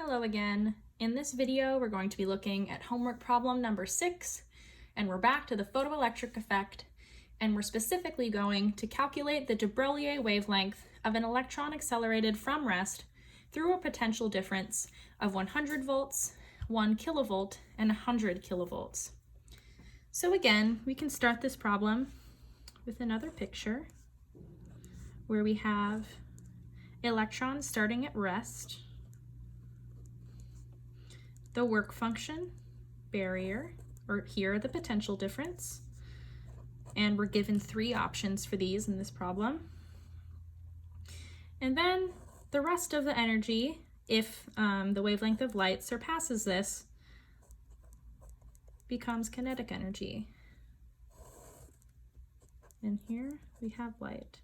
Hello again. In this video, we're going to be looking at homework problem number 6, and we're back to the photoelectric effect, and we're specifically going to calculate the de Broglie wavelength of an electron accelerated from rest through a potential difference of 100 volts, 1 kilovolt, and 100 kilovolts. So again, we can start this problem with another picture where we have electrons starting at rest, the work function, barrier, or here the potential difference, and we're given 3 options for these in this problem. And then the rest of the energy, if the wavelength of light surpasses this, becomes kinetic energy. And here we have light.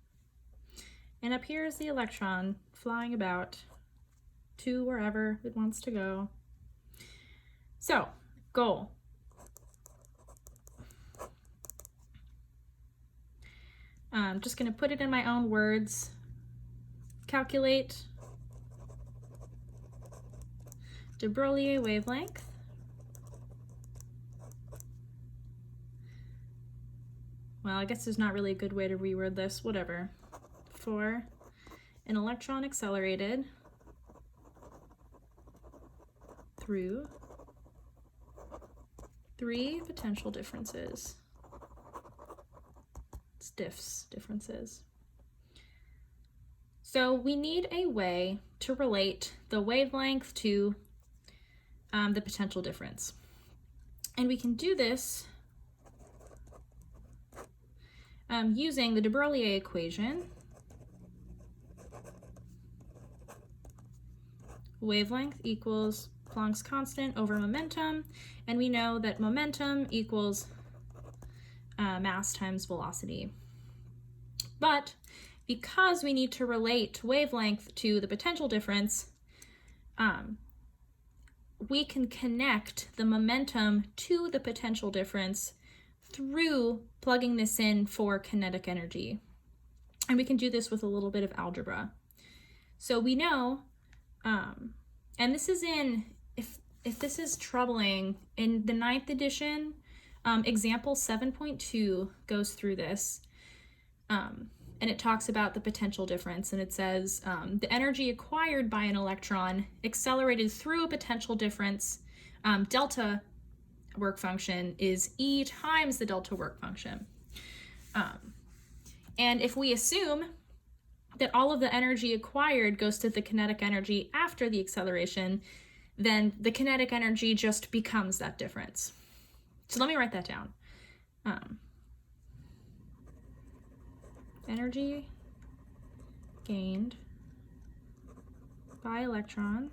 And up here is the electron flying about to wherever it wants to go. So, goal. I'm just going to put it in my own words. Calculate de Broglie wavelength well, I guess there's not really a good way to reword this, whatever, for an electron accelerated through 3 potential differences. It's differences. So we need a way to relate the wavelength to the potential difference. And we can do this using the de Broglie equation. Wavelength equals Planck's constant over momentum, and we know that momentum equals mass times velocity. But because we need to relate wavelength to the potential difference, we can connect the momentum to the potential difference through plugging this in for kinetic energy. And we can do this with a little bit of algebra. So we know, and this is in, if this is troubling, in the 9th edition, example 7.2 goes through this, and it talks about the potential difference, and it says the energy acquired by an electron accelerated through a potential difference, delta work function, is E times the delta work function. And if we assume that all of the energy acquired goes to the kinetic energy after the acceleration, then the kinetic energy just becomes that difference. So let me write that down. Energy gained by electron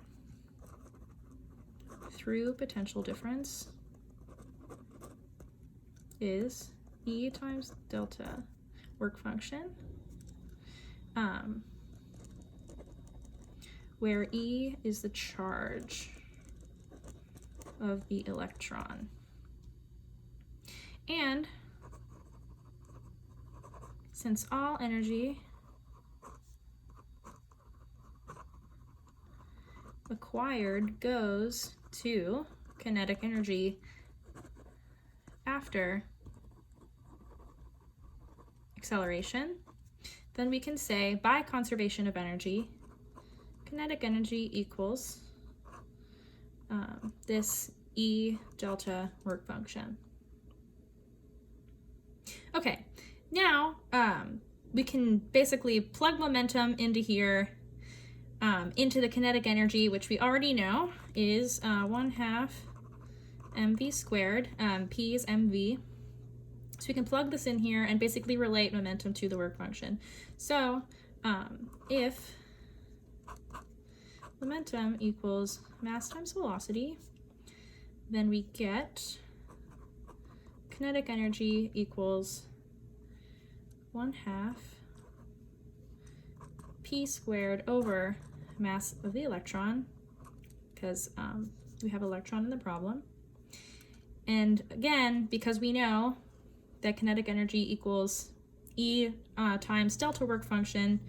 through potential difference is E times delta work function, where E is the charge of the electron. And since all energy acquired goes to kinetic energy after acceleration, then we can say by conservation of energy, kinetic energy equals this E delta work function. Okay, now we can basically plug momentum into here, into the kinetic energy, which we already know is 1/2 mv squared. P is mv. So we can plug this in here and basically relate momentum to the work function. So if momentum equals mass times velocity, then we get kinetic energy equals 1/2 p squared over mass of the electron, because we have electron in the problem. And again, because we know that kinetic energy equals E times delta work function,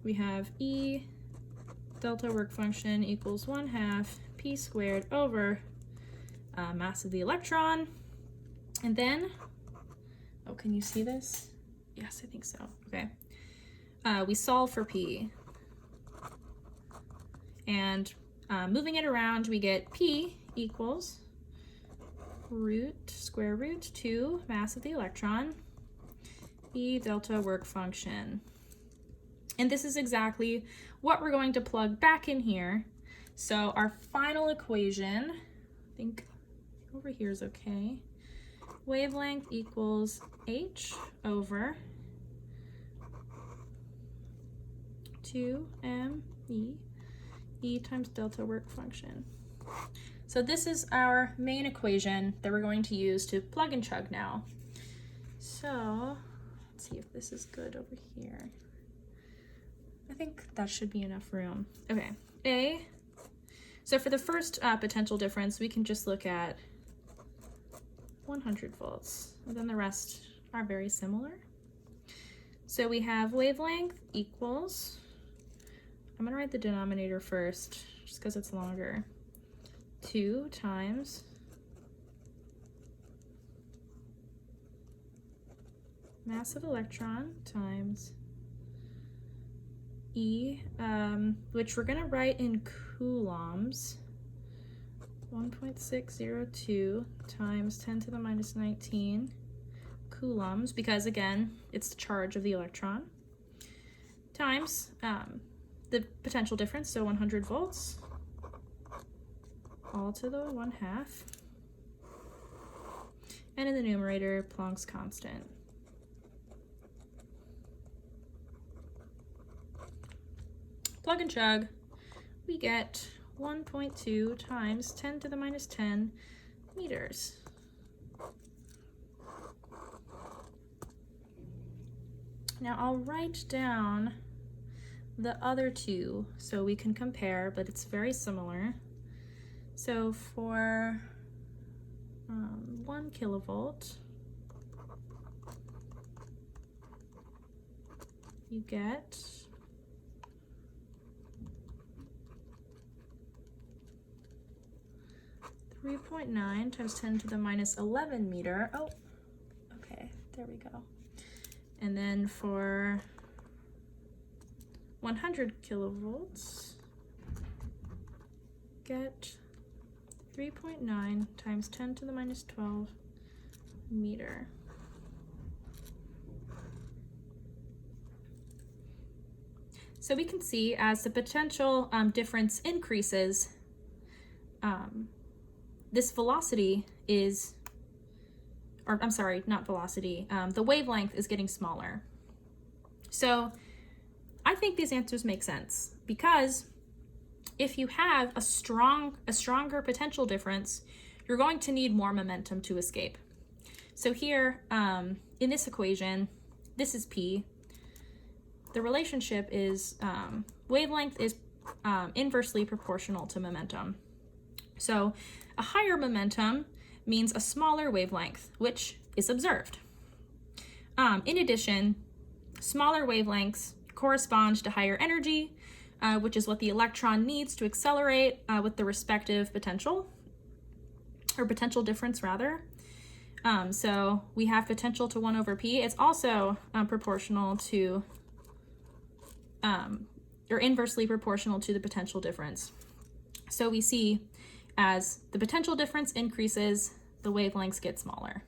we have E delta work function equals 1/2 p squared over mass of the electron. And then, oh, can you see this? Yes, I think so. Okay. We solve for p. And moving it around, we get p equals square root 2 mass of the electron, E delta work function. And this is exactly what we're going to plug back in here. So our final equation, I think over here is okay. Wavelength equals h over 2me E times delta work function. So this is our main equation that we're going to use to plug and chug now. So let's see if this is good over here. I think that should be enough room. Okay, so for the first potential difference, we can just look at 100 volts, and then the rest are very similar. So we have wavelength equals, I'm gonna write the denominator first, just because it's longer, 2 times mass of electron times E, which we're gonna write in coulombs, 1.602 times 10 to the minus 19 coulombs, because again, it's the charge of the electron, times the potential difference, so 100 volts, all to the 1/2, and in the numerator, Planck's constant. Plug and chug, we get 1.2 times 10 to the minus 10 meters. Now I'll write down the other two so we can compare, but it's very similar. So for 1 kilovolt, you get 3.9 times 10 to the minus 11 meter. Oh, okay, there we go. And then for 100 kilovolts, get 3.9 times 10 to the minus 12 meter. So we can see as the potential difference increases, this velocity is, or I'm sorry, not velocity, the wavelength is getting smaller. So I think these answers make sense, because if you have a stronger potential difference, you're going to need more momentum to escape. So here, in this equation, this is P. The relationship is wavelength is inversely proportional to momentum. So a higher momentum means a smaller wavelength, which is observed. In addition, smaller wavelengths correspond to higher energy, which is what the electron needs to accelerate with the respective potential, or potential difference rather. So we have potential to 1 over P. It's also proportional to, or inversely proportional to the potential difference. So we see as the potential difference increases, the wavelengths get smaller.